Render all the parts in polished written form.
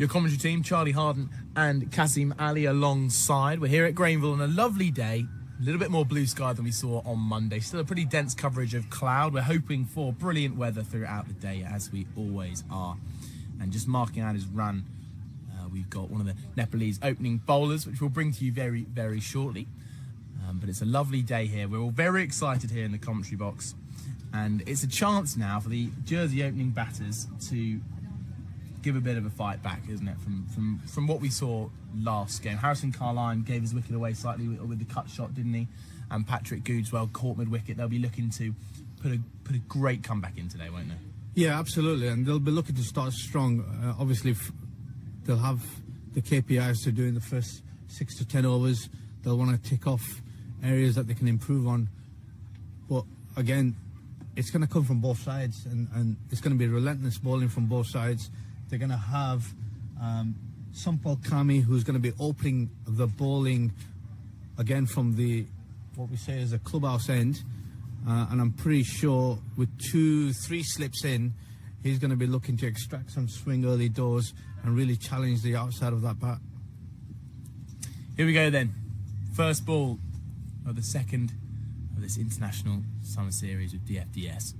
Your commentary team, Charlie Harden and Kasim Ali alongside. We're here at Grainville on a lovely day. A little bit more blue sky than we saw on Monday. Still a pretty dense coverage of cloud. We're hoping for brilliant weather throughout the day, as we always are. And just marking out his run, we've got one of the Nepalese opening bowlers, which we'll bring to you very, very shortly. But it's a lovely day here. We're all very excited here in the commentary box. And it's a chance now for the Jersey opening batters to give a bit of a fight back, isn't it, from what we saw last game. Harrison Carline gave his wicket away slightly with the cut shot, didn't he? And Patrick Goodswell caught mid-wicket. They'll be looking to put a great comeback in today, won't they? Yeah, absolutely, and they'll be looking to start strong. Obviously, they'll have the KPIs to do in the first 6 to 10 overs. They'll want to tick off areas that they can improve on. But again, it's going to come from both sides, and it's going to be relentless bowling from both sides. They're going to have Sampal Kami, who's going to be opening the bowling again from what we say is a clubhouse end. And I'm pretty sure with 2-3 slips in, he's going to be looking to extract some swing early doors and really challenge the outside of that bat. Here we go then. First ball of the second of this International Summer Series with DFDS.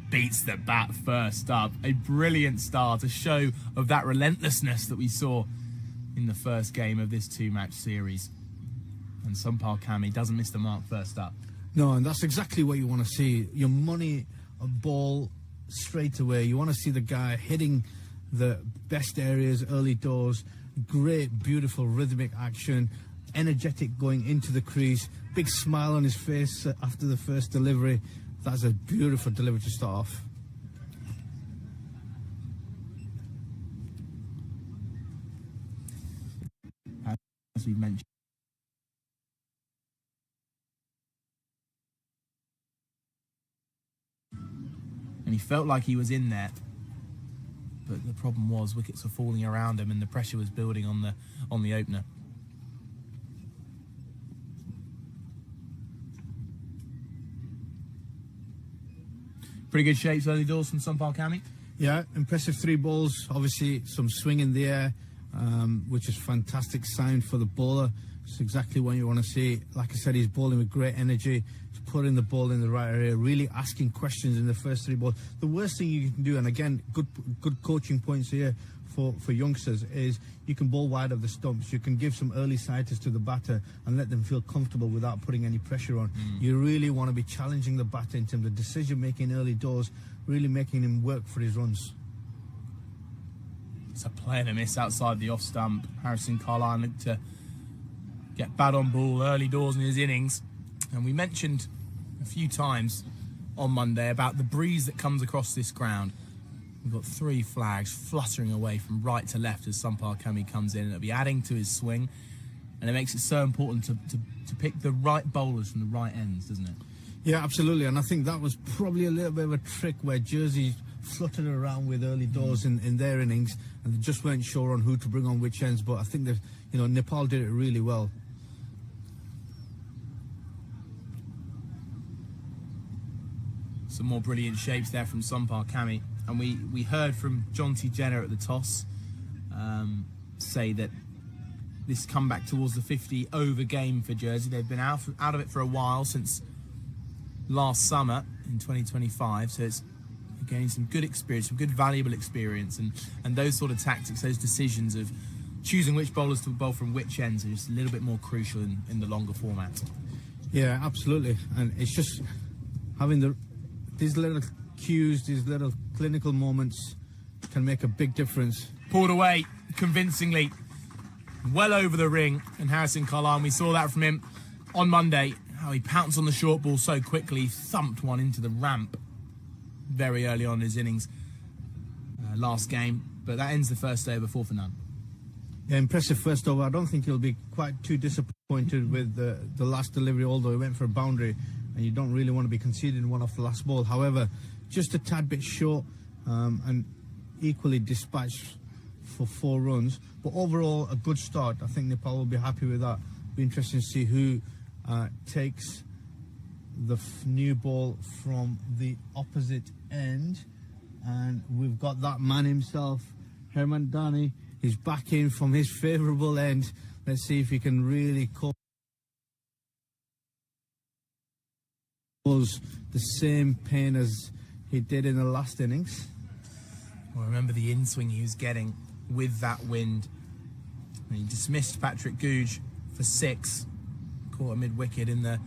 Beats the bat first up. A brilliant start, a show of that relentlessness that we saw in the first game of this two-match series. And Sampal Kami doesn't miss the mark first up. No, and that's exactly what you want to see. Your money a ball straight away. You want to see the guy hitting the best areas, early doors, great, beautiful rhythmic action, energetic going into the crease, big smile on his face after the first delivery. That's a beautiful delivery to start off. As we mentioned, and he felt like he was in there, but the problem was wickets were falling around him and the pressure was building on the opener. Pretty good shapes early doors from Sampal Kami. Yeah, impressive 3 balls. Obviously, some swing in the air, which is fantastic sign for the bowler. It's exactly what you want to see. Like I said, he's bowling with great energy. He's putting the ball in the right area, really asking questions in the first 3 balls. The worst thing you can do, and again, good coaching points here for youngsters, is you can bowl wide of the stumps. You can give some early sighters to the batter and let them feel comfortable without putting any pressure on. You really want to be challenging the batter in terms of decision-making early doors, really making him work for his runs. It's a play and a miss outside the off stump. Harrison Carline looked to get bad on ball early doors in his innings. And we mentioned a few times on Monday about the breeze that comes across this ground. We've got 3 flags fluttering away from right to left as Sampal Kami comes in. It'll be adding to his swing, and it makes it so important to pick the right bowlers from the right ends, doesn't it? Yeah, absolutely. And I think that was probably a little bit of a trick where Jersey fluttered around with early doors in their innings, and they just weren't sure on who to bring on which ends. But I think that Nepal did it really well. Some more brilliant shapes there from Sampal Kami. And we heard from John T. Jenner at the toss say that this comeback towards the 50 over game for Jersey. They've been out of it for a while, since last summer in 2025. So it's gaining some good experience, some good valuable experience, and those sort of tactics, those decisions of choosing which bowlers to bowl from which ends are just a little bit more crucial in the longer format. Yeah, absolutely. And it's just having these little cues, these little clinical moments can make a big difference. Pulled away convincingly, well over the ring, and Harrison Carline, we saw that from him on Monday, how he pounced on the short ball so quickly, thumped one into the ramp very early on in his innings last game. But that ends the first over 4 for none. Yeah, impressive first over. I don't think he'll be quite too disappointed with the last delivery, although he went for a boundary, and you don't really want to be conceding one off the last ball. However, just a tad bit short, and equally dispatched for 4 runs. But overall, a good start. I think Nepal will be happy with that. Be interesting to see who takes the new ball from the opposite end. And we've got that man himself, Herman Dani, he's back in from his favourable end. Let's see if he can really cause the same pain as he did in the last innings. Well, remember the in-swing he was getting with that wind. And he dismissed Patrick Googe for 6, caught a mid-wicket in the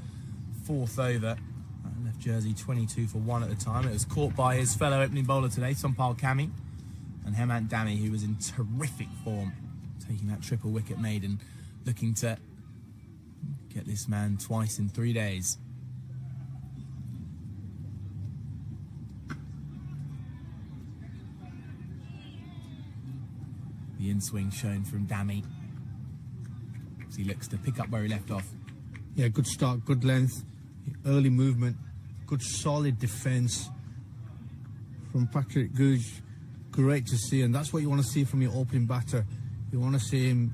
4th over. That left Jersey 22 for 1 at the time. It was caught by his fellow opening bowler today, Sompal Kami, and Hemant Dami, who was in terrific form, taking that triple wicket made and looking to get this man twice in 3 days. The in-swing shown from Dami as he looks to pick up where he left off. Yeah, good start, good length, early movement, good solid defence from Patrick Googe. Great to see, and that's what you want to see from your opening batter. You want to see him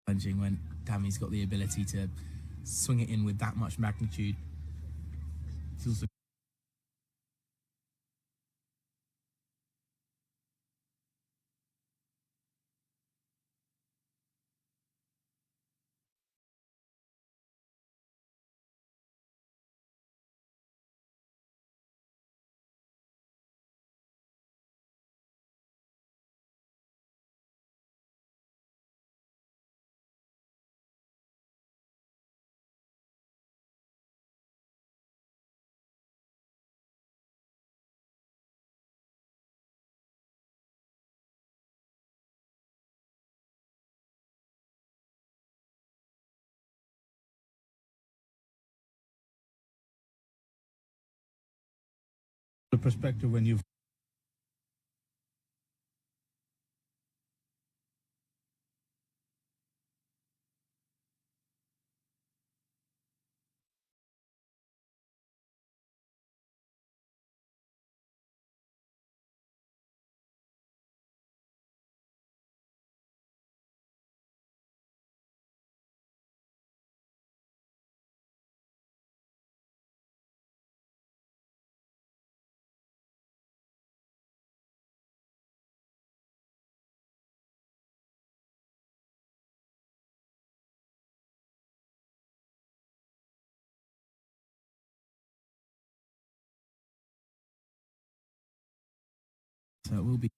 Challenging when Dami's got the ability to swing it in with that much magnitude. He's also the perspective when you've so it will be